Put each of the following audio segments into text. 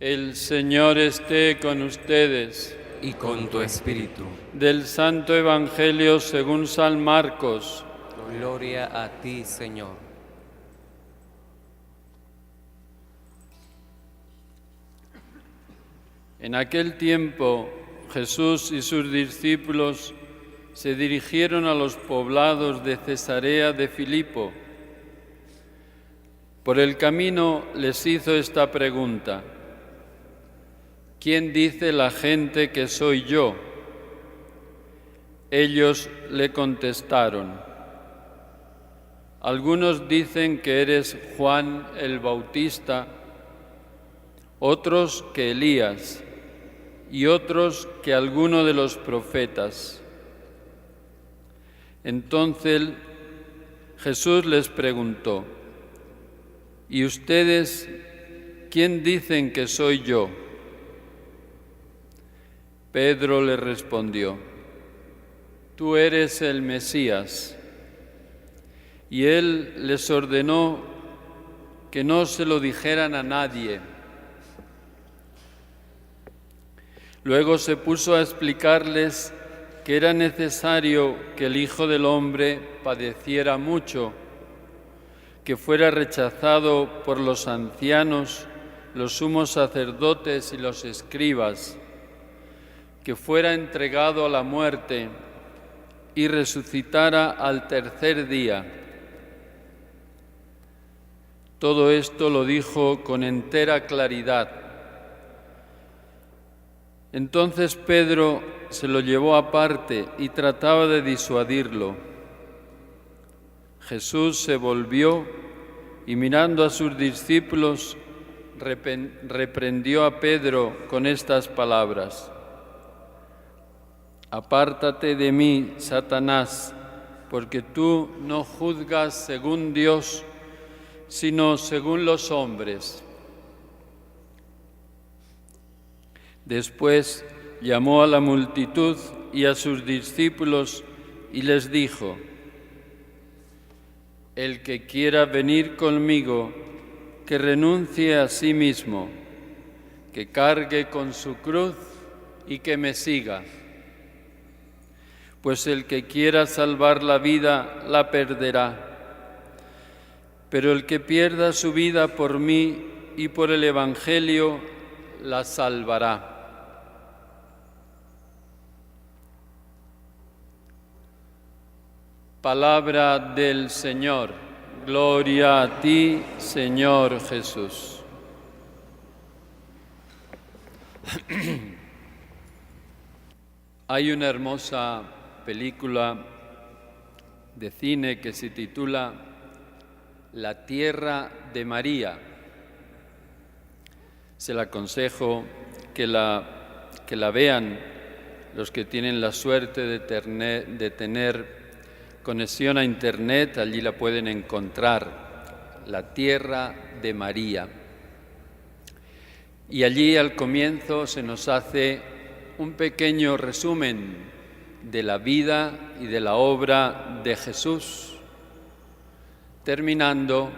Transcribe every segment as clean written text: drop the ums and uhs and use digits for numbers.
El Señor esté con ustedes. Y con tu espíritu. Del Santo Evangelio según San Marcos. Gloria a ti, Señor. En aquel tiempo, Jesús y sus discípulos se dirigieron a los poblados de Cesarea de Filipo. Por el camino les hizo esta pregunta: ¿quién dice la gente que soy yo? Ellos le contestaron: algunos dicen que eres Juan el Bautista, otros que Elías, y otros que alguno de los profetas. Entonces Jesús les preguntó: ¿y ustedes quién dicen que soy yo? Pedro le respondió: tú eres el Mesías. Y él les ordenó que no se lo dijeran a nadie. Luego se puso a explicarles que era necesario que el Hijo del Hombre padeciera mucho, que fuera rechazado por los ancianos, los sumos sacerdotes y los escribas, que fuera entregado a la muerte y resucitara al tercer día. Todo esto lo dijo con entera claridad. Entonces Pedro se lo llevó aparte y trataba de disuadirlo. Jesús se volvió y mirando a sus discípulos reprendió a Pedro con estas palabras: apártate de mí, Satanás, porque tú no juzgas según Dios, sino según los hombres. Después llamó a la multitud y a sus discípulos y les dijo: el que quiera venir conmigo, que renuncie a sí mismo, que cargue con su cruz y que me siga. Pues el que quiera salvar la vida, la perderá. Pero el que pierda su vida por mí y por el Evangelio, la salvará. Palabra del Señor. Gloria a ti, Señor Jesús. Hay una hermosa película de cine que se titula La tierra de María. Se la aconsejo que la vean los que tienen la suerte de tener conexión a Internet. Allí la pueden encontrar, La tierra de María. Y allí al comienzo se nos hace un pequeño resumen de la vida y de la obra de Jesús, terminando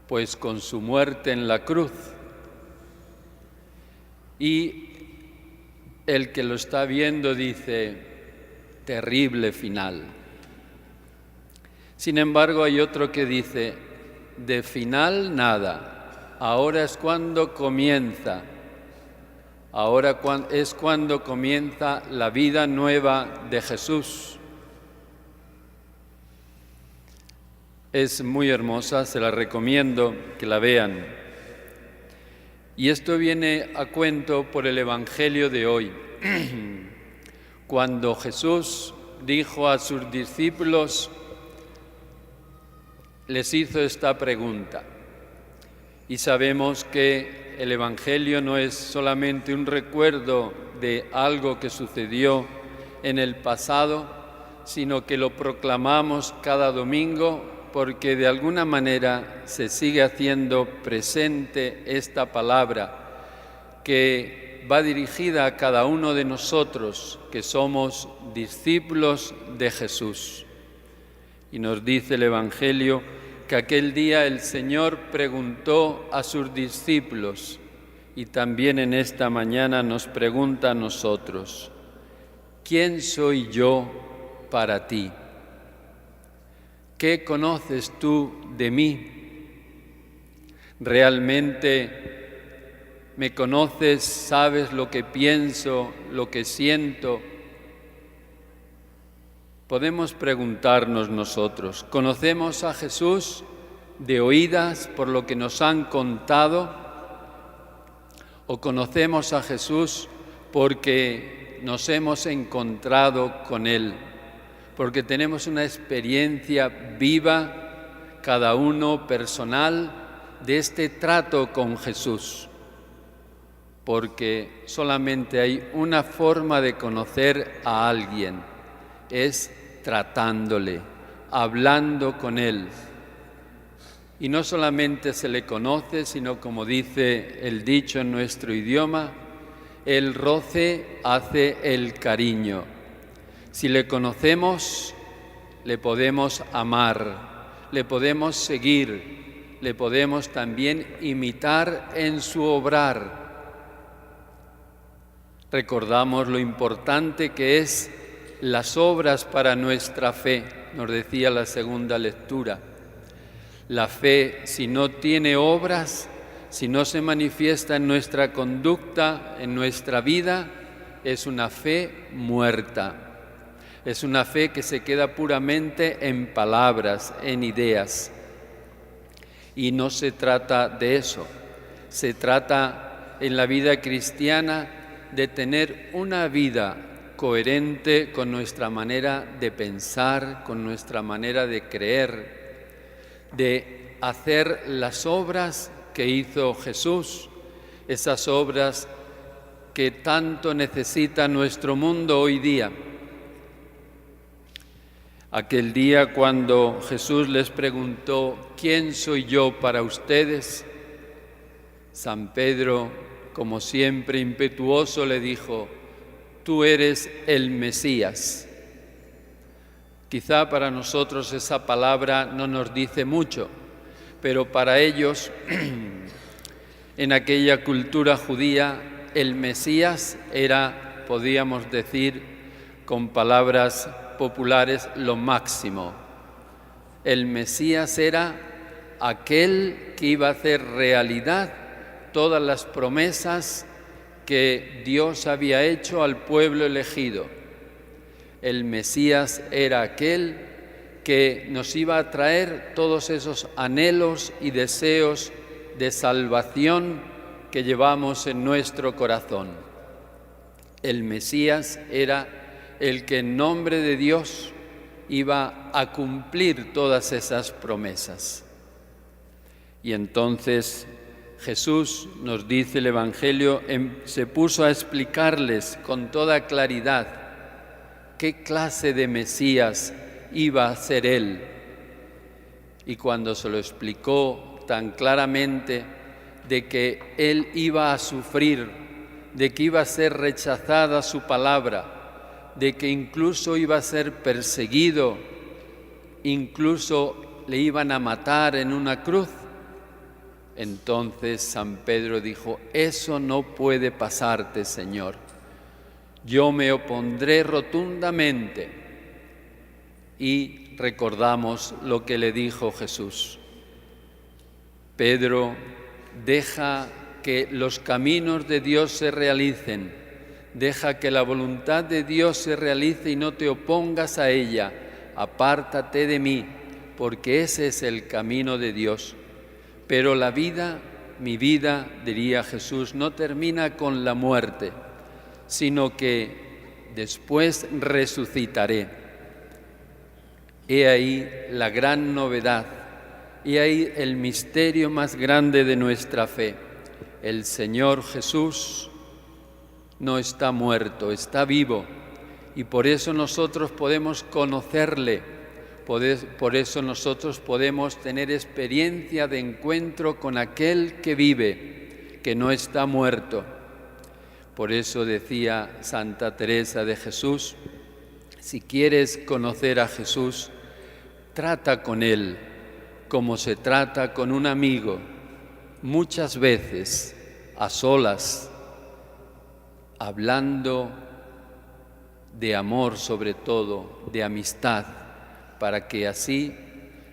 pues con su muerte en la cruz. Y el que lo está viendo dice: terrible final. Sin embargo, hay otro que dice: de final nada, ahora es cuando comienza. Ahora es cuando comienza la vida nueva de Jesús. Es muy hermosa, se la recomiendo que la vean. Y esto viene a cuento por el Evangelio de hoy. Cuando Jesús dijo a sus discípulos, les hizo esta pregunta. Y sabemos que el Evangelio no es solamente un recuerdo de algo que sucedió en el pasado, sino que lo proclamamos cada domingo porque de alguna manera se sigue haciendo presente esta palabra que va dirigida a cada uno de nosotros que somos discípulos de Jesús. Y nos dice el Evangelio que aquel día el Señor preguntó a sus discípulos: y también en esta mañana nos pregunta a nosotros: ¿quién soy yo para ti? ¿Qué conoces tú de mí? ¿Realmente me conoces? ¿Sabes lo que pienso, lo que siento? Podemos preguntarnos nosotros: ¿conocemos a Jesús de oídas por lo que nos han contado? ¿O conocemos a Jesús porque nos hemos encontrado con Él? Porque tenemos una experiencia viva, cada uno personal, de este trato con Jesús. Porque solamente hay una forma de conocer a alguien: es tratándole, hablando con Él. Y no solamente se le conoce, sino, como dice el dicho en nuestro idioma, el roce hace el cariño. Si le conocemos, le podemos amar, le podemos seguir, le podemos también imitar en su obrar. Recordamos lo importante que es las obras para nuestra fe, nos decía la segunda lectura. La fe, si no tiene obras, si no se manifiesta en nuestra conducta, en nuestra vida, es una fe muerta. Es una fe que se queda puramente en palabras, en ideas. Y no se trata de eso. Se trata en la vida cristiana de tener una vida coherente con nuestra manera de pensar, con nuestra manera de creer, de hacer las obras que hizo Jesús, esas obras que tanto necesita nuestro mundo hoy día. Aquel día cuando Jesús les preguntó: ¿quién soy yo para ustedes?, San Pedro, como siempre impetuoso, le dijo: tú eres el Mesías. Quizá para nosotros esa palabra no nos dice mucho, pero para ellos, en aquella cultura judía, el Mesías era, podríamos decir, con palabras populares, lo máximo. El Mesías era aquel que iba a hacer realidad todas las promesas que Dios había hecho al pueblo elegido. El Mesías era aquel que nos iba a traer todos esos anhelos y deseos de salvación que llevamos en nuestro corazón. El Mesías era el que en nombre de Dios iba a cumplir todas esas promesas. Y entonces Jesús, nos dice el Evangelio, se puso a explicarles con toda claridad qué clase de Mesías iba a ser Él. Y cuando se lo explicó tan claramente de que Él iba a sufrir, de que iba a ser rechazada su palabra, de que incluso iba a ser perseguido, incluso le iban a matar en una cruz, entonces San Pedro dijo: eso no puede pasarte, Señor. Yo me opondré rotundamente. Y recordamos lo que le dijo Jesús: Pedro, deja que los caminos de Dios se realicen, deja que la voluntad de Dios se realice y no te opongas a ella. Apártate de mí, porque ese es el camino de Dios. Pero la vida, mi vida, diría Jesús, no termina con la muerte, sino que después resucitaré. He ahí la gran novedad, he ahí el misterio más grande de nuestra fe. El Señor Jesús no está muerto, está vivo, y por eso nosotros podemos conocerle. Por eso nosotros podemos tener experiencia de encuentro con aquel que vive, que no está muerto. Por eso decía Santa Teresa de Jesús: si quieres conocer a Jesús, trata con Él como se trata con un amigo. Muchas veces a solas, hablando de amor sobre todo, de amistad, para que así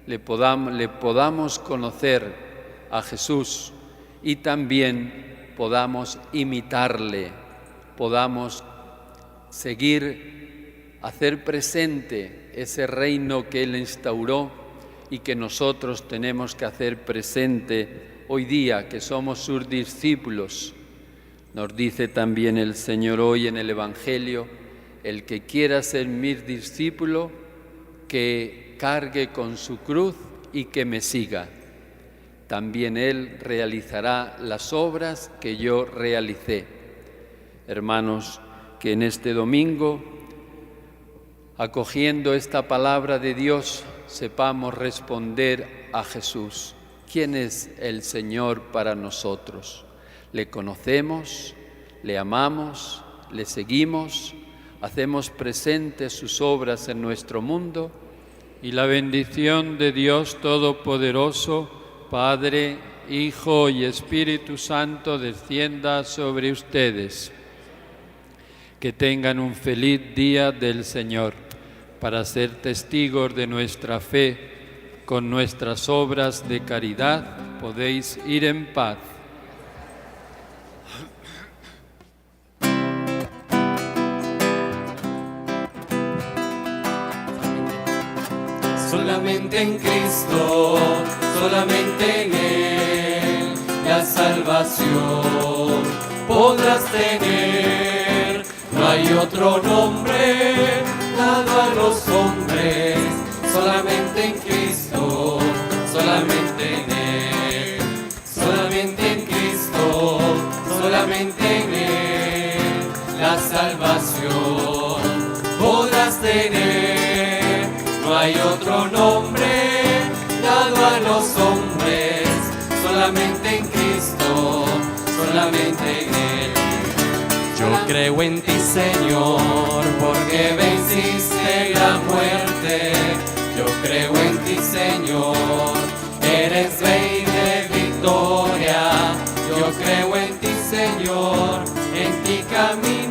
le podamos conocer a Jesús y también podamos imitarle, podamos seguir, hacer presente ese reino que Él instauró y que nosotros tenemos que hacer presente hoy día, que somos sus discípulos. Nos dice también el Señor hoy en el Evangelio: el que quiera ser mi discípulo, que cargue con su cruz y que me siga. También Él realizará las obras que yo realicé. Hermanos, que en este domingo, acogiendo esta palabra de Dios, sepamos responder a Jesús. ¿Quién es el Señor para nosotros? ¿Le conocemos? ¿Le amamos? ¿Le seguimos? ¿Hacemos presentes sus obras en nuestro mundo? Y la bendición de Dios Todopoderoso, Padre, Hijo y Espíritu Santo, descienda sobre ustedes. Que tengan un feliz día del Señor, para ser testigos de nuestra fe. Con nuestras obras de caridad podéis ir en paz. Solamente en Cristo, solamente en Él, la salvación podrás tener. No hay otro nombre dado a los hombres, solamente en Cristo, solamente en Él, solamente en Cristo, solamente en Él, la salvación podrás tener. No hay otro nombre dado a los hombres, solamente en Cristo, solamente en Él. Yo creo en ti, Señor, porque venciste la muerte. Yo creo en ti, Señor, eres Rey de victoria. Yo creo en ti, Señor, en ti camino.